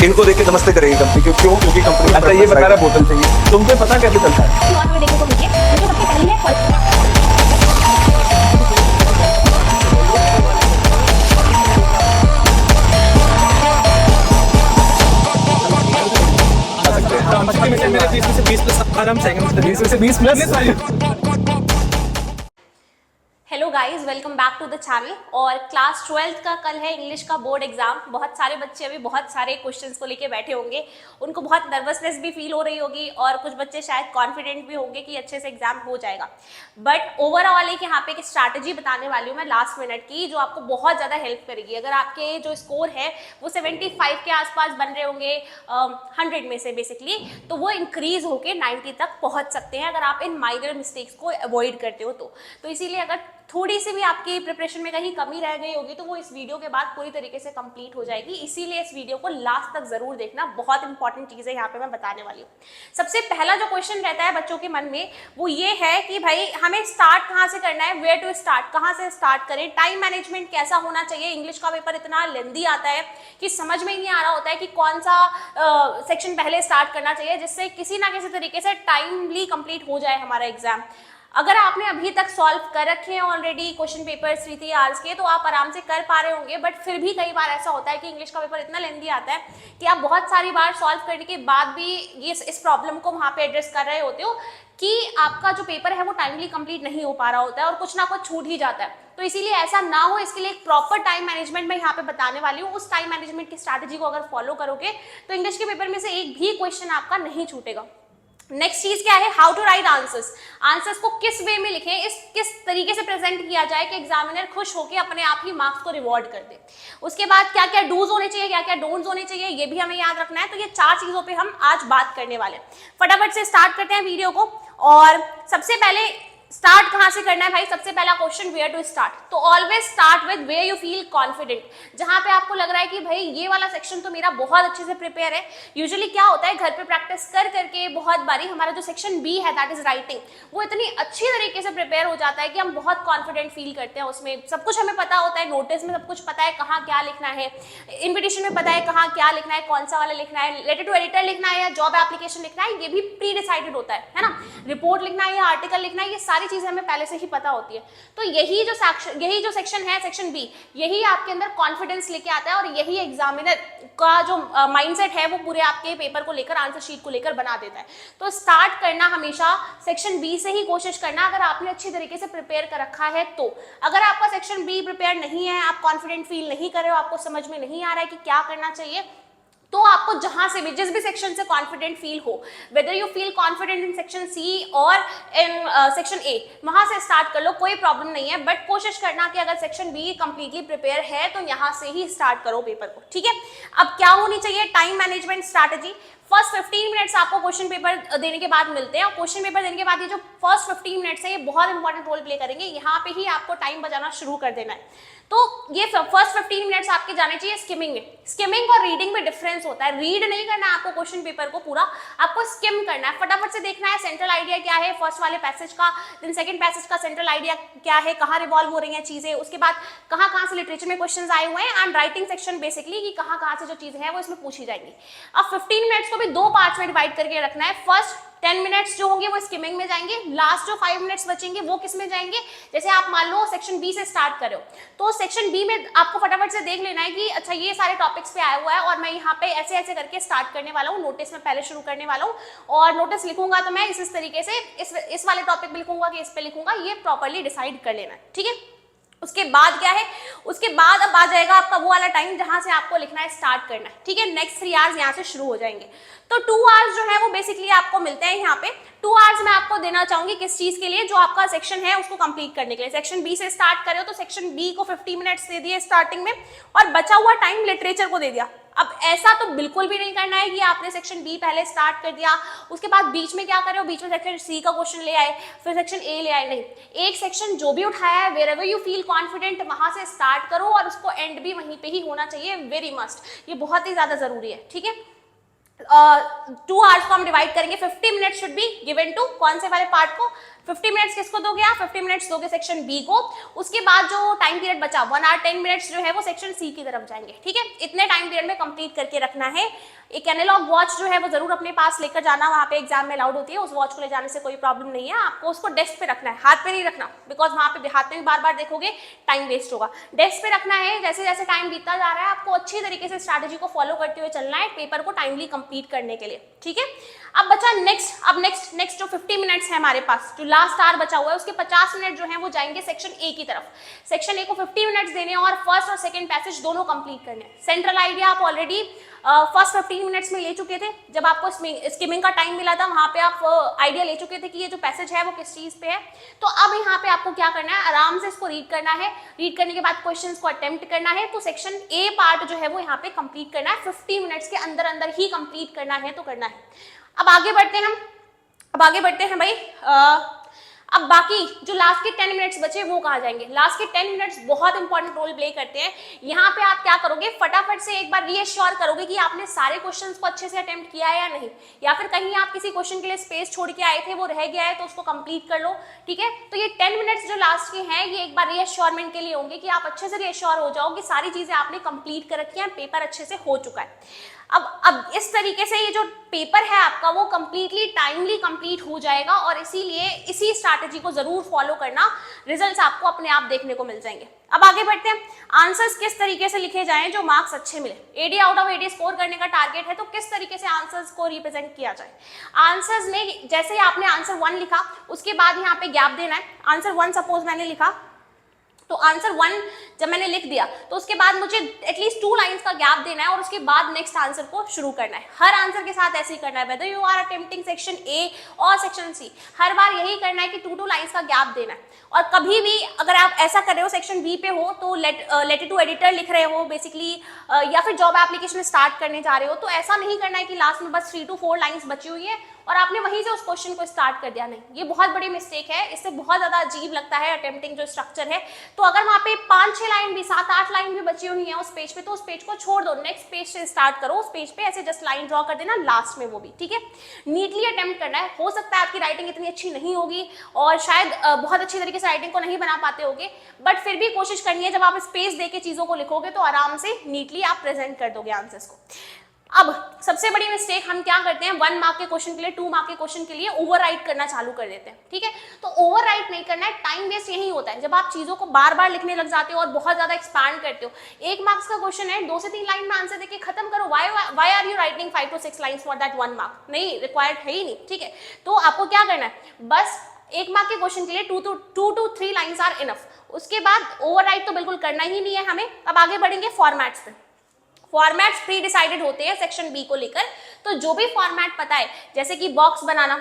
इनको देख के नमस्ते करेगी कंपनी, क्योंकि कंपनी अच्छा ये बता रहा बोतल चाहिए, तुमको पता कैसे चलता है? वहाँ पे देखने को मिली है, मुझे सबसे पहले है मेरे 20 में से 20 प्लस आराम से 20 में से 20 plus. Hello guys, welcome back to the channel. और क्लास 12th का कल है इंग्लिश का बोर्ड एग्जाम। बहुत सारे बच्चे अभी बहुत सारे क्वेश्चंस को लेके बैठे होंगे, उनको बहुत नर्वसनेस भी फील हो रही होगी और कुछ बच्चे शायद कॉन्फिडेंट भी होंगे कि अच्छे से एग्जाम हो जाएगा। बट ओवरऑल एक यहाँ पे एक स्ट्रैटेजी बताने वाली हूँ मैं लास्ट मिनट की, जो आपको बहुत ज़्यादा हेल्प करेगी। अगर आपके जो स्कोर है वो 75 के आसपास बन रहे होंगे 100 में से बेसिकली, तो वो इंक्रीज होके 90 तक पहुँच सकते हैं अगर आप इन माइनर मिस्टेक्स को अवॉइड करते हो तो इसीलिए अगर थोड़ी सी भी आपकी प्रिपरेशन में कहीं कमी रह गई होगी तो वो इस वीडियो के बाद पूरी तरीके से कंप्लीट हो जाएगी। इसीलिए इस वीडियो को लास्ट तक जरूर देखना, बहुत इंपॉर्टेंट चीज़ है यहाँ पे मैं बताने वाली हूँ। सबसे पहला जो क्वेश्चन रहता है बच्चों के मन में वो ये है कि भाई हमें स्टार्ट कहाँ से करना है, वेयर टू स्टार्ट, कहाँ से स्टार्ट करें, टाइम मैनेजमेंट कैसा होना चाहिए। इंग्लिश का पेपर इतना लेंदी आता है कि समझ में ही नहीं आ रहा होता है कि कौन सा सेक्शन पहले स्टार्ट करना चाहिए जिससे किसी ना किसी तरीके से टाइमली कंप्लीट हो जाए हमारा एग्जाम। अगर आपने अभी तक सॉल्व कर रखे हैं ऑलरेडी क्वेश्चन पेपर 3 आवर्स के तो आप आराम से कर पा रहे होंगे, बट फिर भी कई बार ऐसा होता है कि इंग्लिश का पेपर इतना लेंदी आता है कि आप बहुत सारी बार सॉल्व करने के बाद भी ये इस प्रॉब्लम को वहाँ पे एड्रेस कर रहे होते हो कि आपका जो पेपर है वो टाइमली कंप्लीट नहीं हो पा रहा होता है और कुछ ना कुछ छूट ही जाता है। तो इसीलिए ऐसा ना हो, इसके लिए एक प्रॉपर टाइम मैनेजमेंट मैं यहाँ पे बताने वाली हूँ। उस टाइम मैनेजमेंट की स्ट्रैटेजी को अगर फॉलो करोगे तो इंग्लिश के पेपर में से एक भी क्वेश्चन आपका नहीं छूटेगा। नेक्स्ट चीज क्या है, how to write answers. Answers को किस वे में लिखें, किस तरीके से प्रेजेंट किया जाए कि एग्जामिनर खुश होकर अपने आप ही मार्क्स को रिवॉर्ड कर दे। उसके बाद क्या क्या डूज होने चाहिए, क्या क्या डोंट्स होने चाहिए, ये भी हमें याद रखना है। तो ये 4 चीजों पे हम आज बात करने वाले हैं। फटाफट से स्टार्ट करते हैं वीडियो को। और सबसे पहले स्टार्ट कहाँ से करना है भाई, सबसे पहला क्वेश्चन वेयर टू स्टार्ट। तो always start with where you feel confident, जहां पे आपको लग रहा है कि भाई ये वाला सेक्शन तो मेरा बहुत अच्छे से प्रिपेयर है। यूजुअली क्या होता है, घर पे प्रैक्टिस कर करके बहुत बारी हमारा जो सेक्शन बी है दैट इज राइटिंग, वो इतनी अच्छी तरीके से प्रिपेयर हो जाता है कि हम बहुत कॉन्फिडेंट फील करते हैं। उसमें सब कुछ हमें पता होता है, नोटिस में सब कुछ पता है कहाँ क्या लिखना है, इन्विटेशन में पता है कहाँ क्या लिखना है, कौन सा वाला लिखना है, लेटर टू एडिटर लिखना है या जॉब एप्लीकेशन लिखना है, ये भी प्री डिसाइडेड होता है ना। रिपोर्ट लिखना है या आर्टिकल लिखना है, ये सारी चीजें हमें पहले से ही पता होती है। तो यही जो सेक्शन है, सेक्शन बी, यही आपके अंदर कॉन्फिडेंस लेके आता है और यही एग्जामिनर का जो माइंडसेट है वो पूरे आपके पेपर को लेकर, आंसर शीट को लेकर बना देता है। तो स्टार्ट करना हमेशा सेक्शन बी से ही कोशिश करना, अगर आपने अच्छी तरीके से प्रिपेयर कर रखा है तो। अगर आपका सेक्शन बी प्रिपेयर नहीं है, आप कॉन्फिडेंट फील नहीं कर रहे हो, आपको समझ में नहीं आ रहा है कि क्या करना चाहिए, तो आपको जहां से भी, जिस भी सेक्शन से कॉन्फिडेंट फील हो, whether you feel confident in section C or in section A, वहां से स्टार्ट कर लो, कोई प्रॉब्लम नहीं है। बट कोशिश करना कि अगर सेक्शन बी कंप्लीटली प्रिपेयर है तो यहां से ही स्टार्ट करो पेपर को, ठीक है। अब क्या होनी चाहिए, time management strategy. First 15 minutes आपको क्वेश्चन पेपर देने के बाद मिलते हैं और क्वेश्चन पेपर देने के बाद ये जो फर्स्ट 15 मिनट्स है ये बहुत इंपॉर्टेंट रोल प्ले करेंगे। यहाँ पे ही आपको टाइम बचाना शुरू कर देना है। तो ये फर्स्ट 15 मिनट्स आपके जाने चाहिए स्किमिंग में। स्किमिंग और रीडिंग में डिफरेंस होता है। रीड नहीं करना है आपको क्वेश्चन पेपर को पूरा, आपको स्किम करना है, फटाफट से देखना है सेंट्रल आइडिया क्या है फर्स्ट वाले पैसेज का, देन सेकंड पैसेज का सेंट्रल आइडिया क्या है, कहाँ रिवॉल्व हो रही हैं चीजें, उसके बाद कहाँ से लिटरेचर में क्वेश्चंस आए हुए हैं, एंड राइटिंग सेक्शन बेसिकली कि कहाँ से जो चीजें हैं वो इसमें पूछी जाएंगी। अब 15 मिनट्स को भी 2 पार्ट्स में डिवाइड करके रखना है। फर्स्ट 10 मिनट्स जो होंगे वो स्किमिंग में जाएंगे, लास्ट जो 5 मिनट्स बचेंगे वो किस में जाएंगे। जैसे आप मान लो सेक्शन बी से स्टार्ट कर रहे हो तो सेक्शन बी में आपको फटाफट से देख लेना है कि अच्छा ये सारे टॉपिक्स पे आया हुआ है और मैं यहाँ पे ऐसे ऐसे करके स्टार्ट करने वाला हूँ, नोटिस में पहले शुरू करने वाला हूँ और नोटिस लिखूंगा तो मैं इस तरीके से इस वाले टॉपिक पे लिखूंगा कि इस पे लिखूंगा, ये प्रॉपरली डिसाइड कर लेना है, ठीक है। उसके बाद क्या है, उसके बाद अब आ जाएगा आपका वो वाला टाइम जहां से आपको लिखना है, स्टार्ट करना है, ठीक है। नेक्स्ट 3 आवर्स यहाँ से शुरू हो जाएंगे। तो 2 आवर्स जो है वो बेसिकली आपको मिलते हैं यहाँ पे। 2 आवर्स मैं आपको देना चाहूंगी किस चीज के लिए, जो आपका सेक्शन है उसको कंप्लीट करने के लिए। सेक्शन बी से स्टार्ट करे हो तो सेक्शन बी को 50 मिनट्स दे दिए स्टार्टिंग में और बचा हुआ टाइम लिटरेचर को दे दिया। अब ऐसा तो बिल्कुल भी नहीं करना है कि आपने सेक्शन बी पहले स्टार्ट कर दिया, उसके बाद बीच में क्या करे हो, बीच में सेक्शन सी का क्वेश्चन ले आए, फिर सेक्शन ए ले आए। नहीं, एक सेक्शन जो भी उठाया है वेरेवर यू फील कॉन्फिडेंट वहां से स्टार्ट करो और उसको एंड भी वहीं पे ही होना चाहिए, वेरी मस्ट, ये बहुत ही ज्यादा जरूरी है, ठीक है। 2 आवर्स को हम डिवाइड करेंगे, 50 minute should be given to कौन से वाले पार्ट को, 50 मिनट्स किसको दोगे आप? 50 मिनट्स दोगे सेक्शन बी को। उसके बाद जो टाइम पीरियड बचा 1 आवर 10 मिनट्स जो है वो सेक्शन सी की तरफ जाएंगे, ठीक है। इतने टाइम पीरियड में कंप्लीट करके रखना है। एक एनालॉग वॉच जो है वो जरूर अपने पास लेकर जाना, वहाँ पे एग्जाम में अलाउड होती है, उस वॉच को ले जाने से कोई प्रॉब्लम नहीं है। आपको उसको डेस्क पे रखना है, हाथ पे नहीं रखना, बिकॉज वहाँ पे हाथ में भी बार बार देखोगे टाइम वेस्ट होगा। डेस्क पे रखना है। जैसे जैसे टाइम बीतता जा रहा है आपको अच्छी तरीके से स्ट्रैटेजी को फॉलो करते हुए चलना है पेपर को टाइमली कंप्लीट करने के लिए, ठीक है। अब बचा नेक्स्ट जो 50 मिनट्स है हमारे पास, जो लास्ट आवर बचा हुआ है, उसके 50 मिनट जो है वो जाएंगे सेक्शन ए की तरफ। सेक्शन ए को 50 मिनट्स देने और फर्स्ट और सेकंड पैसेज दोनों कंप्लीट करने। सेंट्रल आइडिया आप ऑलरेडी फर्स्ट 15 मिनट्स में ले चुके थे, जब आपको स्किमिंग का टाइम मिला था वहां पे आप आइडिया ले चुके थे कि ये जो पैसेज है वो किस चीज पे है। तो अब यहाँ पे आपको क्या करना है, आराम से इसको रीड करना है। रीड करने के बाद क्वेश्चंस को अटेम्प्ट करना है। तो सेक्शन ए पार्ट जो है वो यहाँ पे कंप्लीट करना है, 50 मिनट्स के अंदर अंदर ही कंप्लीट करना है तो करना है। अब आगे बढ़ते हैं भाई। अब बाकी जो लास्ट के 10 मिनट्स बचे वो कहाँ जाएंगे? लास्ट के 10 मिनट्स बहुत इंपॉर्टेंट रोल प्ले करते हैं। यहाँ पे आप क्या करोगे, फटाफट से एक बार रीअश्योर करोगे कि आपने सारे क्वेश्चंस को अच्छे से अटेम्प्ट किया है या नहीं, या फिर कहीं आप किसी क्वेश्चन के लिए स्पेस छोड़ के आए थे, वो रह गया है तो उसको कंप्लीट कर लो, ठीक है। तो ये 10 मिनट्स जो लास्ट के हैं ये एक बार रीअश्योरमेंट के लिए होंगे कि आप अच्छे से रीअश्योर हो जाओ कि सारी चीजें आपने कंप्लीट कर रखी हैं, पेपर अच्छे से हो चुका है। अब इस तरीके से ये जो पेपर है आपका वो कंप्लीटली टाइमली कंप्लीट हो जाएगा, और इसीलिए इसी स्ट्रैटेजी को जरूर फॉलो करना, रिजल्ट्स आपको अपने आप देखने को मिल जाएंगे। अब आगे बढ़ते हैं, आंसर्स किस तरीके से लिखे जाएं जो मार्क्स अच्छे मिले। 80 आउट ऑफ 80 स्कोर करने का टारगेट है, तो किस तरीके से आंसर्स को रिप्रेजेंट किया जाए। आंसर्स में जैसे आपने आंसर 1 लिखा, उसके बाद यहाँ पे गैप देना है। आंसर 1 सपोज मैंने लिखा, तो आंसर 1 जब मैंने लिख दिया तो उसके बाद मुझे एटलीस्ट 2 लाइंस का गैप देना है और उसके बाद नेक्स्ट आंसर को शुरू करना है। हर आंसर के साथ ऐसे ही करना है, whether you are attempting section A or section सी, हर बार यही करना है कि 2 लाइंस का गैप देना है। और कभी भी अगर आप ऐसा कर रहे हो सेक्शन बी पे हो तो लेटर टू एडिटर लिख रहे हो बेसिकली, या फिर जॉब एप्लीकेशन स्टार्ट करने जा रहे हो, तो ऐसा नहीं करना है कि लास्ट में बस 3 to 4 लाइंस बची हुई है और आपने वहीं से उस क्वेश्चन को स्टार्ट कर दिया। नहीं, ये बहुत बड़ी मिस्टेक है, इससे बहुत ज्यादा अजीब लगता है अटेम्प्टिंग जो स्ट्रक्चर है। तो अगर वहाँ पे 5-6 लाइन भी, 7-8 लाइन भी बची हुई है उस पेज पे, तो उस पेज को छोड़ दो, नेक्स्ट पेज से स्टार्ट करो। उस पेज पे ऐसे जस्ट लाइन ड्रॉ कर देना लास्ट में, वो भी ठीक है। नीटली अटेम्प्ट करना है। हो सकता है आपकी राइटिंग इतनी अच्छी नहीं होगी और शायद बहुत अच्छी तरीके से राइटिंग को नहीं बना पाते होगे, बट फिर भी कोशिश करनी है, जब आप स्पेस देके चीजों को लिखोगे तो आराम से नीटली आप प्रेजेंट कर दोगे आंसर्स को। अब सबसे बड़ी मिस्टेक हम क्या करते हैं, 1 मार्क के क्वेश्चन के लिए, 2 मार्क के क्वेश्चन के लिए ओवरराइट करना चालू कर देते हैं, ठीक है। तो ओवरराइट नहीं करना है, टाइम वेस्ट यही होता है जब आप चीजों को बार बार लिखने लग जाते हो और बहुत ज्यादा एक्सपैंड करते हो। 1 मार्क्स का क्वेश्चन है, 2 से 3 लाइन में आंसर देके खत्म करो। Why are you writing 5 to 6 lines for that 1 mark? नहीं, रिक्वायर्ड है ही नहीं, ठीक है। तो आपको क्या करना है, बस 1 मार्क के क्वेश्चन के लिए 2 to 3 लाइन्स आर इनफ। उसके बाद ओवरराइट तो बिल्कुल करना ही नहीं है हमें। अब आगे बढ़ेंगे फॉर्मेट्स पे। फॉर्मेट्स प्री डिसाइडेड होते हैं सेक्शन बी को लेकर, तो जो भी फॉर्मेट पता है, जैसे कि बॉक्स बनाना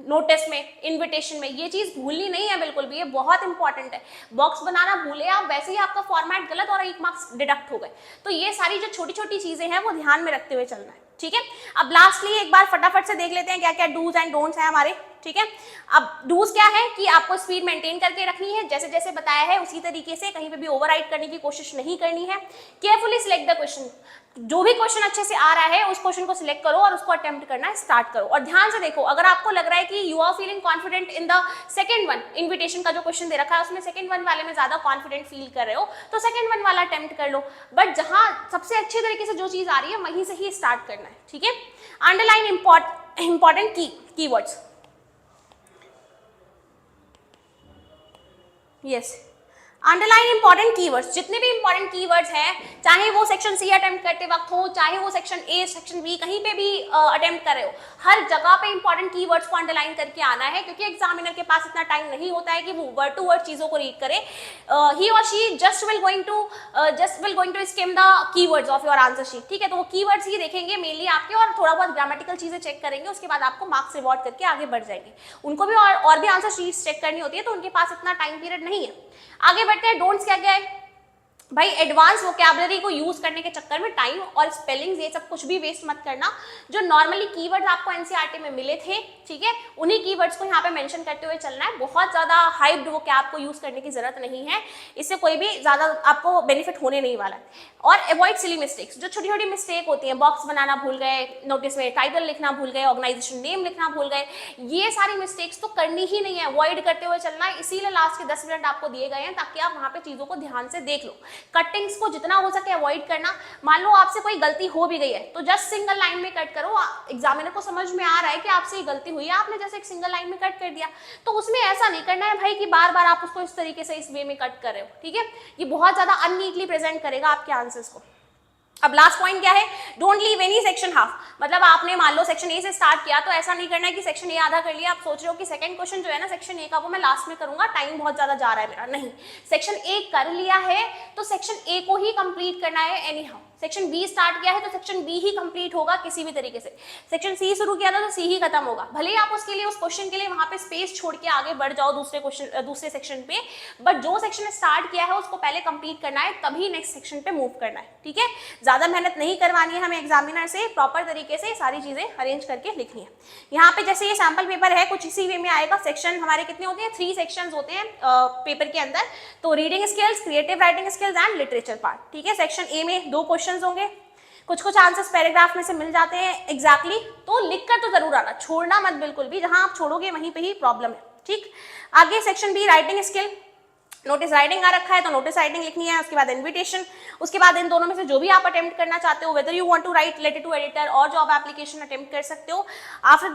नोटिस में, इनविटेशन में, ये चीज भूलनी नहीं है बिल्कुल भी, ये बहुत इंपॉर्टेंट है। बॉक्स बनाना भूले आप, वैसे ही आपका फॉर्मेट गलत और 1 मार्क्स डिडक्ट हो गए। तो ये सारी जो छोटी छोटी चीजें हैं वो ध्यान में रखते हुए चलना है, ठीक है। अब लास्टली एक बार फटाफट से देख लेते हैं क्या क्या डूज एंड डोंट्स हैं हमारे, ठीक है। अब डूज क्या है कि आपको स्पीड मेंटेन करके रखनी है, जैसे जैसे बताया है उसी तरीके से, कहीं पे भी ओवरराइड करने की कोशिश नहीं करनी है। केयरफुली सिलेक्ट द क्वेश्चन, जो भी क्वेश्चन अच्छे से आ रहा है उस क्वेश्चन को सिलेक्ट करो और उसको अटेम्प्ट करना स्टार्ट करो। और ध्यान से देखो, अगर आपको लग रहा है कि you are feeling confident in the second one, invitation का जो क्वेश्चन दे रखा है उसमें सेकंड वन वाले में ज्यादा कॉन्फिडेंट फील कर रहे हो, तो सेकंड वन वाला अटेम्प्ट कर लो, बट जहां सबसे अच्छे तरीके से जो चीज आ रही है वहीं से ही स्टार्ट करना है, ठीक है। Underline important keywords, yes, underline important keywords. जितने भी इंपॉर्टेंट कीवर्ड्स हैं, चाहे वो सेक्शन सी अटेम्प्ट करते वक्त हो, चाहे वो सेक्शन ए, सेक्शन बी, कहीं पे भी अटेम्प्ट कर रहे हो, हर जगह पे इंपॉर्टेंट कीवर्ड्स को अंडरलाइन करके आना है, क्योंकि एग्जामिनर के पास इतना टाइम नहीं होता है कि वो वर्ड टू वर्ड चीजों को रीड करे। He or she just will going to skim the keywords of your answer sheet, ठीक है। तो वो कीवर्ड्स ही देखेंगे मेनली आपके, और थोड़ा बहुत ग्रामेटिकल चीजें चेक करेंगे, उसके बाद आपको मार्क्स रिवॉर्ड करके आगे बढ़ जाएंगे। उनको भी और भी आंसर शीट्स चेक करनी होती है, तो उनके पास इतना टाइम पीरियड नहीं है। आगे बढ़ते हैं, डोंट्स क्या क्या है। भाई एडवांस वोकैबुलरी को यूज करने के चक्कर में टाइम और स्पेलिंग्स ये सब कुछ भी वेस्ट मत करना। जो नॉर्मली कीवर्ड्स आपको एनसीईआरटी में मिले थे, ठीक है, उन्हीं कीवर्ड्स को यहाँ पे मेंशन करते हुए चलना है। बहुत ज्यादा हाइप्ड वोकैब को यूज करने की जरूरत नहीं है, इससे कोई भी ज्यादा आपको बेनिफिट होने नहीं वाला है। और अवॉइड सिली मिस्टेक्स, जो छोटी छोटी मिस्टेक होती है, बॉक्स बनाना भूल गए, नोटिस में टाइटल लिखना भूल गए, ऑर्गेनाइजेशन नेम लिखना भूल गए, ये सारी मिस्टेक्स तो करनी ही नहीं है, अवॉइड करते हुए चलना है। इसीलिए लास्ट के 10 मिनट आपको दिए गए हैं ताकि आप वहां पे चीजों को ध्यान से देख लो। कटिंग्स को जितना हो सके अवॉइड करना। मान लो आपसे कोई गलती हो भी गई है तो जस्ट सिंगल लाइन में कट करो। एग्जामिनर को समझ में आ रहा है कि आपसे ये गलती हुई है, आपने जैसे एक सिंगल लाइन में कट कर दिया, तो उसमें ऐसा नहीं करना है भाई कि बार बार आप उसको इस तरीके से इस वे में कट कर रहे हो, ठीक है, ये बहुत ज्यादा अननीटली प्रेजेंट करेगा आपके आंसर्स को। अब लास्ट पॉइंट क्या है, don't leave any section half. मतलब आपने मान लो सेक्शन ए से स्टार्ट किया तो ऐसा नहीं करना है कि सेक्शन ए आधा कर लिया, आप सोच रहे हो कि सेकंड क्वेश्चन जो है ना सेक्शन ए का वो मैं लास्ट में करूंगा, टाइम बहुत ज्यादा जा रहा है मेरा। नहीं, सेक्शन ए कर लिया है तो सेक्शन ए को ही कंप्लीट करना है anyhow. Section B start किया है तो सेक्शन बी ही कंप्लीट होगा किसी भी तरीके से। सेक्शन सी शुरू किया था तो सी ही खत्म होगा, भले ही आप उसके लिए उस क्वेश्चन के लिए वहां पे स्पेस छोड़ के आगे बढ़ जाओ दूसरे सेक्शन पे, बट जो सेक्शन स्टार्ट किया है उसको पहले कंप्लीट करना है, तभी नेक्स्ट सेक्शन पे मूव करना है, ठीक है। ज्यादा मेहनत नहीं करवानी है हमें एग्जामिनर से, प्रॉपर तरीके से सारी चीजें अरेंज करके लिखनी है। यहाँ पे जैसे ये सैंपल पेपर है कुछ इसी वे में आएगा। सेक्शन हमारे कितने होते हैं, 3 सेक्शंस होते हैं पेपर के अंदर, तो reading skills, creative writing skills and literature part, ठीक है। सेक्शन ए में 2 क्वेश्चन होंगे, कुछ आंसर्स पैराग्राफ में से मिल जाते हैं एग्जैक्टली, तो लिखकर तो जरूर आना, छोड़ना मत बिल्कुल भी, जहां आप छोड़ोगे वहीं पे ही प्रॉब्लम है, ठीक। आगे section B writing skill, notice writing आ रखा है तो नोटिस राइटिंग लिखनी है, उसके बाद इन्विटेशन, उसके बाद इन दोनों में से जो भी आप अटेम्प्ट करना चाहते हो, whether you want to write letter to editor or job application attempt कर सकते हो। आफ्टर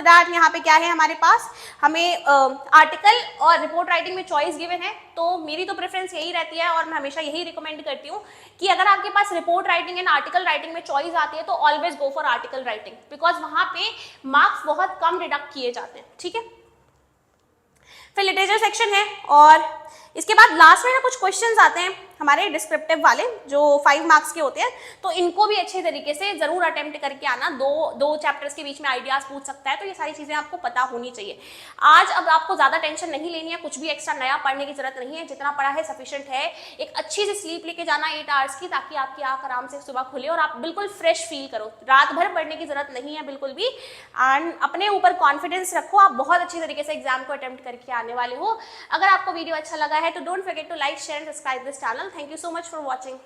दैट यहाँ पे क्या है हमारे पास, हमें आर्टिकल और रिपोर्ट राइटिंग में चॉइस गिवन है, तो मेरी तो प्रेफरेंस यही रहती है और मैं हमेशा यही रिकमेंड करती हूँ कि अगर आपके पास report writing and article writing में चॉइस आती है तो always go for article writing, because वहां पे मार्क्स बहुत कम डिडक्ट किए जाते हैं, ठीक है। फिर लिटरेचर सेक्शन है और इसके बाद लास्ट में ना कुछ क्वेश्चंस आते हैं हमारे डिस्क्रिप्टिव वाले जो 5 मार्क्स के होते हैं, तो इनको भी अच्छे तरीके से जरूर अटेम्प्ट करके आना। दो चैप्टर्स के बीच में आइडियाज पूछ सकता है, तो ये सारी चीजें आपको पता होनी चाहिए। आज अब आपको ज्यादा टेंशन नहीं लेनी है, कुछ भी एक्स्ट्रा नया पढ़ने की जरूरत नहीं है, जितना पढ़ा है सफिशिएंट है। एक अच्छी सी स्लीप लेके जाना 8 आवर्स की, ताकि आपकी आंख आराम से सुबह खुले और आप बिल्कुल फ्रेश फील करो। रात भर पढ़ने की जरूरत नहीं है बिल्कुल भी, एंड अपने ऊपर कॉन्फिडेंस रखो, आप बहुत अच्छी तरीके से एग्जाम को अटेम्प्ट करके आने वाले हो। अगर आपको वीडियो अच्छा लगा है तो don't forget to like, share and subscribe this channel. Thank you so much for watching.